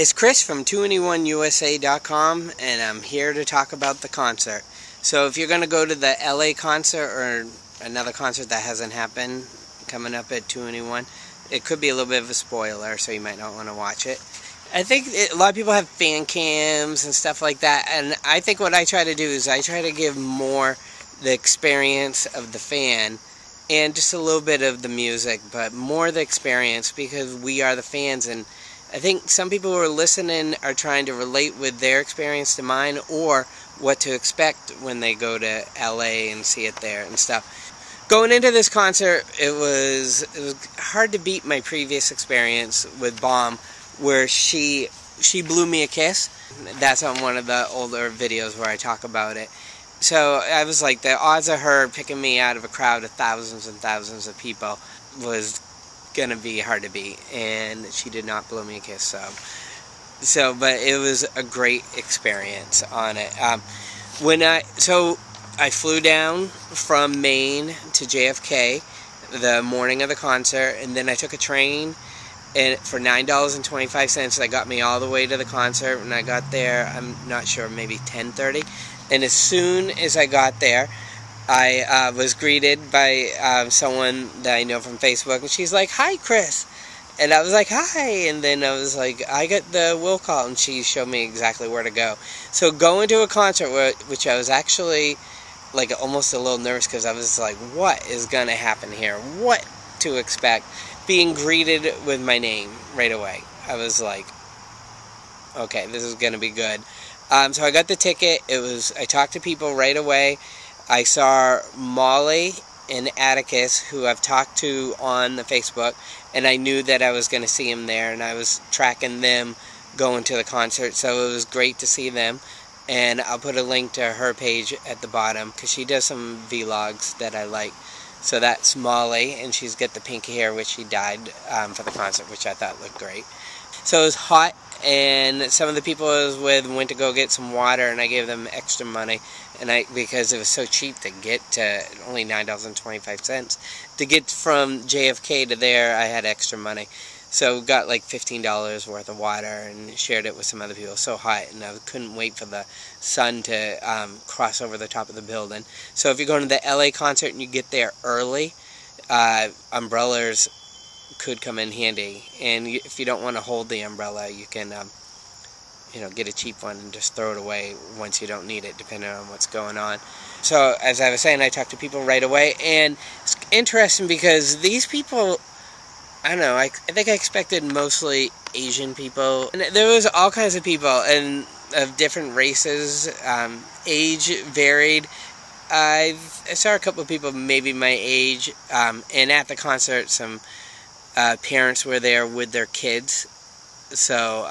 It's Chris from 2anyoneusa.com, and I'm here to talk about the concert. So if you're going to go to the LA concert or another concert that hasn't happened coming up at 2anyone, it could be a little bit of a spoiler, so you might not want to watch it. I think a lot of people have fan cams and stuff like that, and I think what I try to do is I try to give more the experience of the fan and just a little bit of the music, but more the experience because we are the fans. And I think some people who are listening are trying to relate with their experience to mine, or what to expect when they go to LA and see it there and stuff. Going into this concert, it was hard to beat my previous experience with Bomb, where she blew me a kiss. That's on one of the older videos where I talk about it. So I was like, the odds of her picking me out of a crowd of thousands and thousands of people was gonna be hard to beat, and she did not blow me a kiss. But it was a great experience on it. So I flew down from Maine to JFK the morning of the concert, and then I took a train, and for $9.25 that got me all the way to the concert. When I got there, I'm not sure, maybe 10:30. And as soon as I got there, I was greeted by someone that I know from Facebook, and she's like, "Hi, Chris." And I was like, "Hi." And then I was like, "I got the will call," and she showed me exactly where to go. So going to a concert, which I was actually like almost a little nervous because I was like, what is going to happen here? What to expect? Being greeted with my name right away. I was like, okay, this is going to be good. So I got the ticket. I talked to people right away. I saw Molly and Atticus, who I've talked to on the Facebook, and I knew that I was going to see him there, and I was tracking them going to the concert, so it was great to see them. And I'll put a link to her page at the bottom, because she does some vlogs that I like. So that's Molly, and she's got the pink hair, which she dyed for the concert, which I thought looked great. So it was hot, and some of the people I was with went to go get some water, and I gave them extra money, because it was so cheap to get to only $9.25 to get from JFK to there. I had extra money, so got like $15 worth of water and shared it with some other people. It was so hot, and I couldn't wait for the sun to cross over the top of the building. So if you're going to the LA concert and you get there early, umbrellas could come in handy. And if you don't want to hold the umbrella, you can get a cheap one and just throw it away once you don't need it, depending on what's going on. So as I was saying, I talked to people right away, and it's interesting because these people, I don't know, I think I expected mostly Asian people. And there was all kinds of people and of different races. Age varied. I saw a couple of people maybe my age, and at the concert some parents were there with their kids. So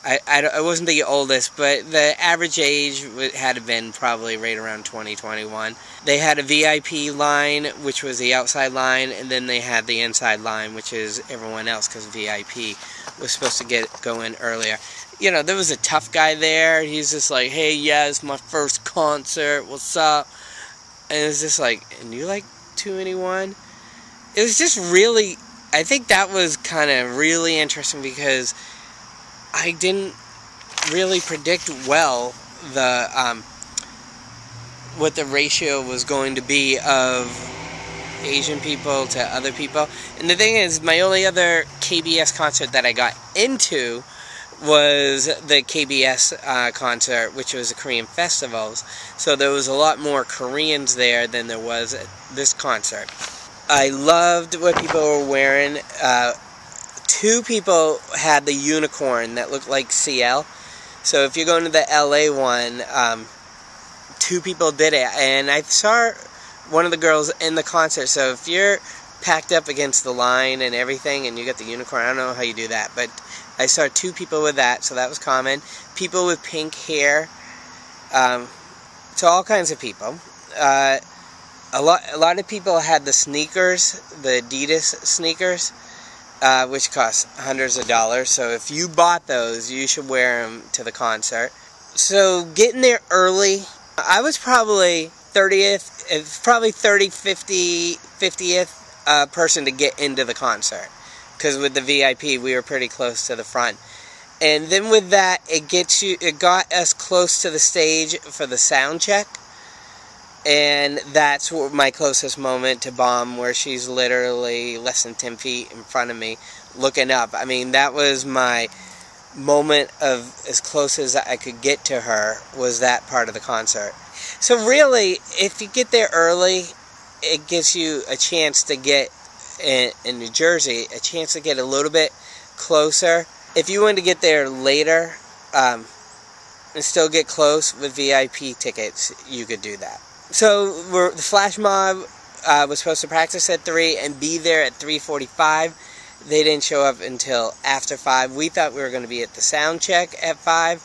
I wasn't the oldest, but the average age had been probably right around 20, 21. They had a VIP line, which was the outside line, and then they had the inside line, which is everyone else, because VIP was supposed to go in earlier. There was a tough guy there. He's just like, "Hey, yeah, it's my first concert. What's up?" And it was just like, "And you like 2anyone?" It was just really, I think that was kind of really interesting because I didn't really predict well what the ratio was going to be of Asian people to other people. And the thing is, my only other KBS concert that I got into was the KBS concert, which was the Korean festivals. So there was a lot more Koreans there than there was at this concert. I loved what people were wearing. Two people had the unicorn that looked like CL. So if you're going to the LA one, two people did it. And I saw one of the girls in the concert. So if you're packed up against the line and everything and you got the unicorn, I don't know how you do that. But I saw two people with that, so that was common. People with pink hair. So all kinds of people. A lot of people had the sneakers, the Adidas sneakers. Which cost hundreds of dollars. So if you bought those, you should wear them to the concert. So getting there early, I was probably 30th, probably 30, 50, 50th person to get into the concert. Because with the VIP, we were pretty close to the front. And then with that, it got us close to the stage for the sound check. And that's my closest moment to Bomb, where she's literally less than 10 feet in front of me, looking up. I mean, that was my moment of as close as I could get to her, was that part of the concert. So really, if you get there early, it gives you a chance to get, in New Jersey, a chance to get a little bit closer. If you want to get there later, and still get close with VIP tickets, you could do that. So the flash mob was supposed to practice at 3 and be there at 3:45. They didn't show up until after 5. We thought we were going to be at the sound check at 5,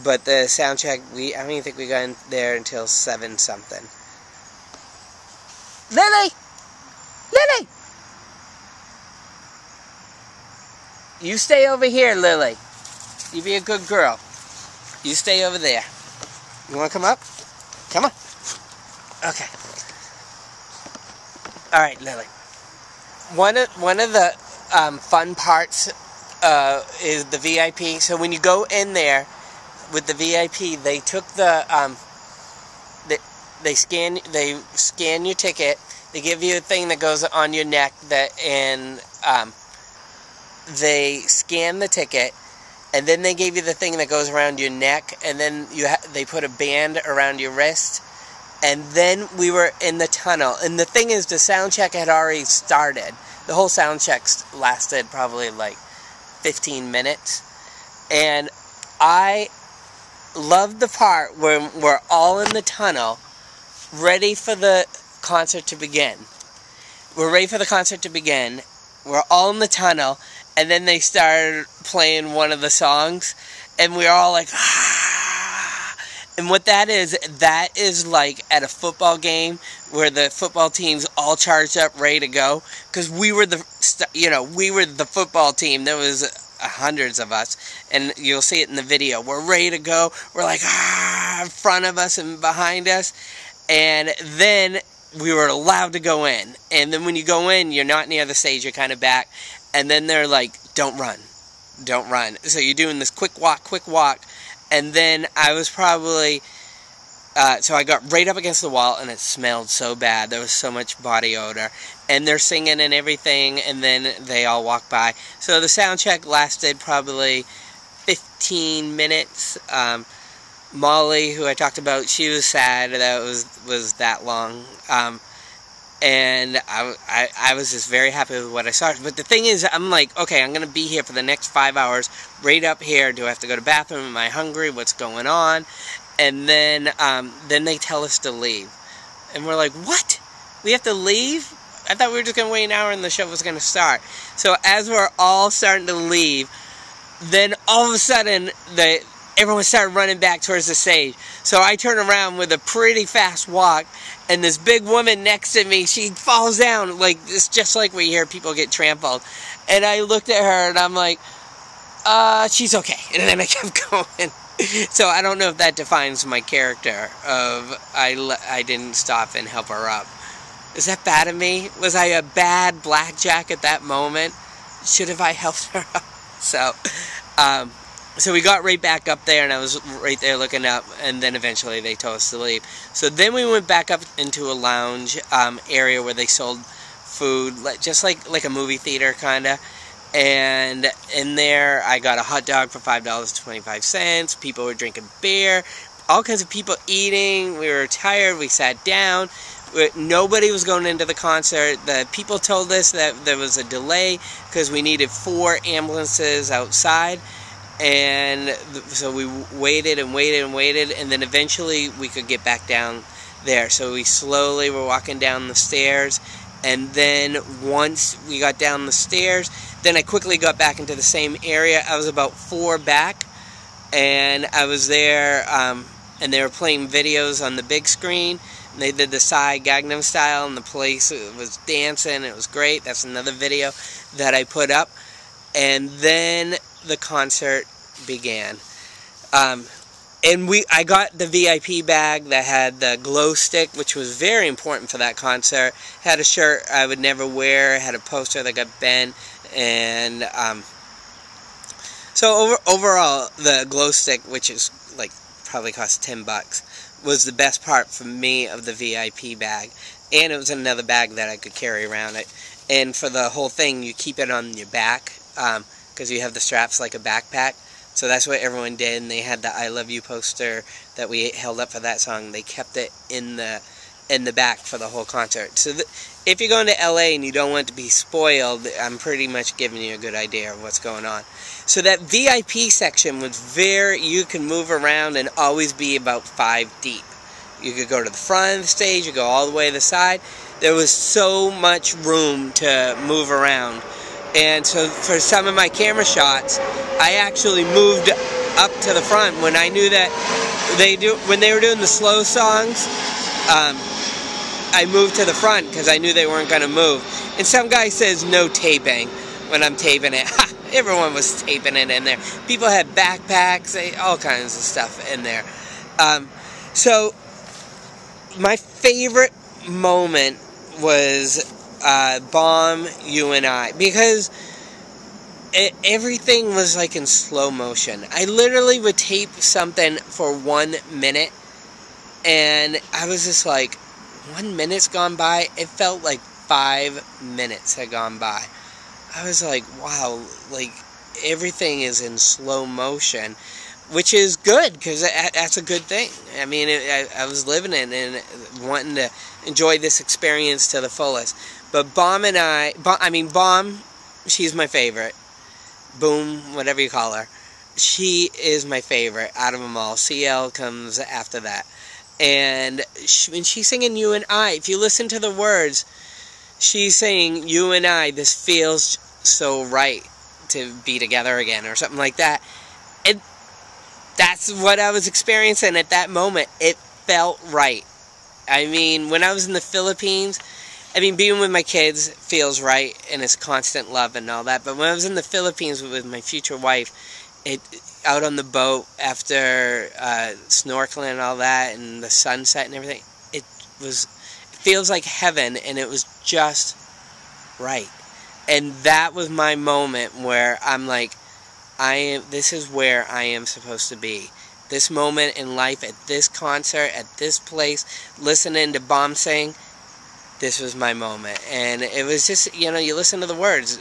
but the sound check, I don't even think we got in there until 7 something. Lily! Lily! You stay over here, Lily. You be a good girl. You stay over there. You want to come up? Come on. Okay. All right, Lily. One of the fun parts is the VIP. So when you go in there with the VIP, they took the they scan your ticket. They give you a thing that goes on your neck and they scan the ticket. And then they gave you the thing that goes around your neck, and then they put a band around your wrist. And then we were in the tunnel. And the thing is, the sound check had already started. The whole sound check lasted probably like 15 minutes. And I loved the part where we're all in the tunnel, ready for the concert to begin. We're ready for the concert to begin. We're all in the tunnel. And then they started playing one of the songs, and we were all like, ah. And what that is like at a football game where the football team's all charged up, ready to go. Because we were the football team. There was hundreds of us, and you'll see it in the video. We're ready to go. We're like, ah, in front of us and behind us. And then we were allowed to go in. And then when you go in, you're not near the stage, you're kind of back. And then they're like, don't run. Don't run. So you're doing this quick walk. And then I was probably, so I got right up against the wall, and it smelled so bad. There was so much body odor. And they're singing and everything, and then they all walk by. So the sound check lasted probably 15 minutes. Molly, who I talked about, she was sad that it was that long. And I was just very happy with what I saw. But the thing is, I'm like, okay, I'm going to be here for the next 5 hours, right up here. Do I have to go to the bathroom? Am I hungry? What's going on? And then they tell us to leave. And we're like, what? We have to leave? I thought we were just going to wait an hour and the show was going to start. So as we're all starting to leave, then all of a sudden, everyone started running back towards the stage. So I turn around with a pretty fast walk, and this big woman next to me, she falls down. Like, it's just like we hear people get trampled. And I looked at her, and I'm like, she's okay. And then I kept going. So I don't know if that defines my character of I didn't stop and help her up. Is that bad of me? Was I a bad blackjack at that moment? Should have I helped her up? So we got right back up there, and I was right there looking up, and then eventually they told us to leave. So then we went back up into a lounge area where they sold food, just like a movie theater kind of. And in there, I got a hot dog for $5.25. People were drinking beer, all kinds of people eating. We were tired. We sat down. Nobody was going into the concert. The people told us that there was a delay because we needed 4 ambulances outside. And so we waited and waited and waited, and then eventually we could get back down there. So we slowly were walking down the stairs, and then once we got down the stairs, then I quickly got back into the same area. I was about 4 back, and I was there, and they were playing videos on the big screen. And they did the Psy Gangnam Style, and the place was dancing. It was great. That's another video that I put up. And then the concert began. And I got the VIP bag that had the glow stick, which was very important for that concert. Had a shirt I would never wear, had a poster that got bent, and So overall, the glow stick, which is like probably cost $10, was the best part for me of the VIP bag, and it was another bag that I could carry around it. And for the whole thing, you keep it on your back because you have the straps like a backpack. So that's what everyone did, and they had the I Love You poster that we held up for that song. They kept it in the back for the whole concert. So if you're going to LA and you don't want to be spoiled, I'm pretty much giving you a good idea of what's going on. So that VIP section was you can move around and always be about 5 deep. You could go to the front of the stage, you go all the way to the side. There was so much room to move around. And so for some of my camera shots, I actually moved up to the front when I knew that when they were doing the slow songs. I moved to the front because I knew they weren't going to move. And some guy says no taping when I'm taping it. Everyone was taping it in there. People had backpacks, all kinds of stuff in there. So my favorite moment was Bomb, You and I, because everything was like in slow motion. I literally would tape something for 1 minute, and I was just like, 1 minute's gone by. It felt like 5 minutes had gone by. I was like, wow, like everything is in slow motion, which is good because that's a good thing. I mean, I was living it and wanting to enjoy this experience to the fullest. But Bomb and Bomb, she's my favorite. Boom, whatever you call her. She is my favorite out of them all. CL comes after that. And when she's singing You and I, if you listen to the words, she's saying, you and I, this feels so right to be together again, or something like that. And that's what I was experiencing at that moment. It felt right. I mean, when I was in the Philippines, I mean, being with my kids feels right, and it's constant love and all that. But when I was in the Philippines with my future wife, out on the boat after snorkeling and all that, and the sunset and everything, it feels like heaven, and it was just right. And that was my moment where I'm like, this is where I am supposed to be. This moment in life, at this concert, at this place, listening to Bomb sing, this was my moment. And it was just, you listen to the words.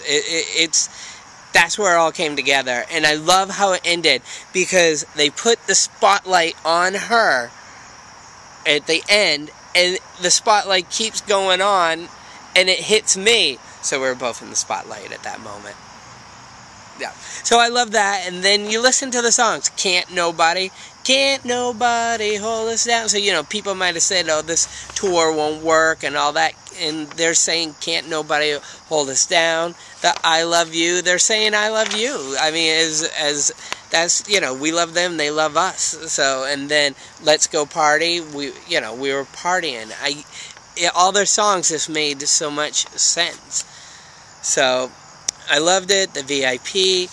That's where it all came together. And I love how it ended, because they put the spotlight on her at the end, and the spotlight keeps going on, and it hits me. So we're both in the spotlight at that moment. Yeah. So I love that. And then you listen to the songs. Can't Nobody Hold Us Down. So, people might have said, oh, this tour won't work and all that. And they're saying, Can't Nobody Hold Us Down. The I Love You, they're saying I love you. I mean, as that's, we love them, they love us. So, and then Let's Go Party, we were partying. All their songs just made so much sense. So, I loved it, the VIP.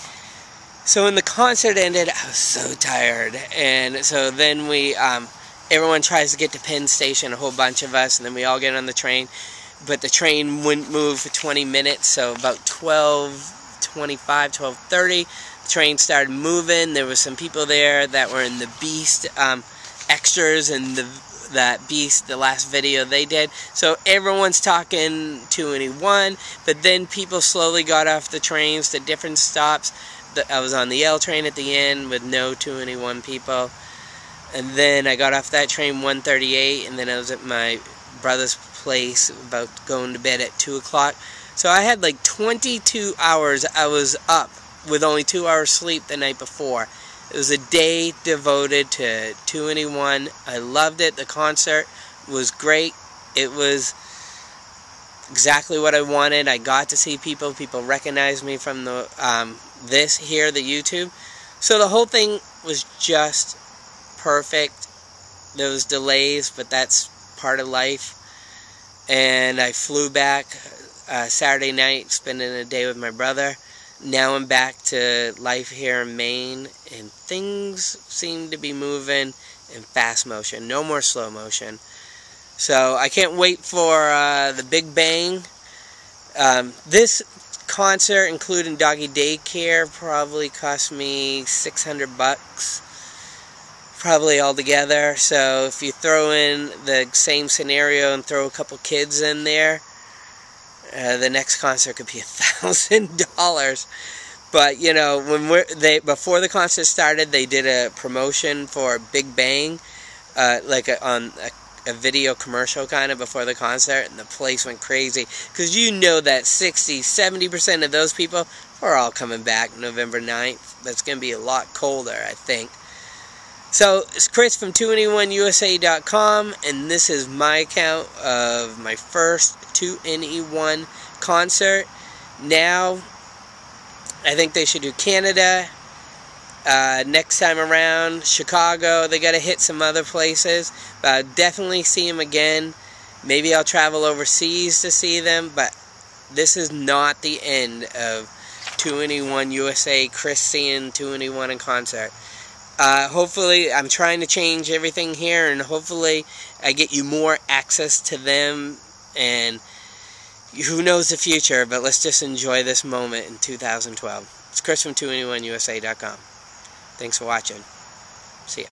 So when the concert ended, I was so tired. And so then everyone tries to get to Penn Station, a whole bunch of us, and then we all get on the train. But the train wouldn't move for 20 minutes, so about 12:25, 12:30, the train started moving. There were some people there that were in the Beast extras and that Beast, the last video they did. So everyone's talking 2NE1, but then people slowly got off the trains to different stops. I was on the L train at the end with no 2NE1 people. And then I got off that train 1:38, and then I was at my brother's place about going to bed at 2 o'clock. So I had like 22 hours I was up with only 2 hours sleep the night before. It was a day devoted to 2NE1. I loved it. The concert was great. It was exactly what I wanted. I got to see people. People recognized me from the the YouTube. So the whole thing was just perfect. There was delays, but that's part of life. And I flew back Saturday night, spending a day with my brother. Now I'm back to life here in Maine, and things seem to be moving in fast motion. No more slow motion. So I can't wait for the Big Bang. This concert, including doggy daycare, probably cost me $600. Probably altogether. So if you throw in the same scenario and throw a couple kids in there, the next concert could be $1,000. But you know, before the concert started, they did a promotion for Big Bang, like on a video commercial kind of before the concert, and the place went crazy because you know that 60-70% of those people are all coming back November 9th. That's going to be a lot colder, I think. So it's Chris from 2NE1USA.com, and this is my account of my first 2NE1 concert. Now, I think they should do Canada. Next time around, Chicago. They got to hit some other places, but I'll definitely see them again. Maybe I'll travel overseas to see them, but this is not the end of 2NE1 USA. Chris seeing 2NE1 in concert. Hopefully, I'm trying to change everything here, and hopefully I get you more access to them, and who knows the future, but let's just enjoy this moment in 2012. It's Chris from 2NE1USA.com. Thanks for watching. See ya.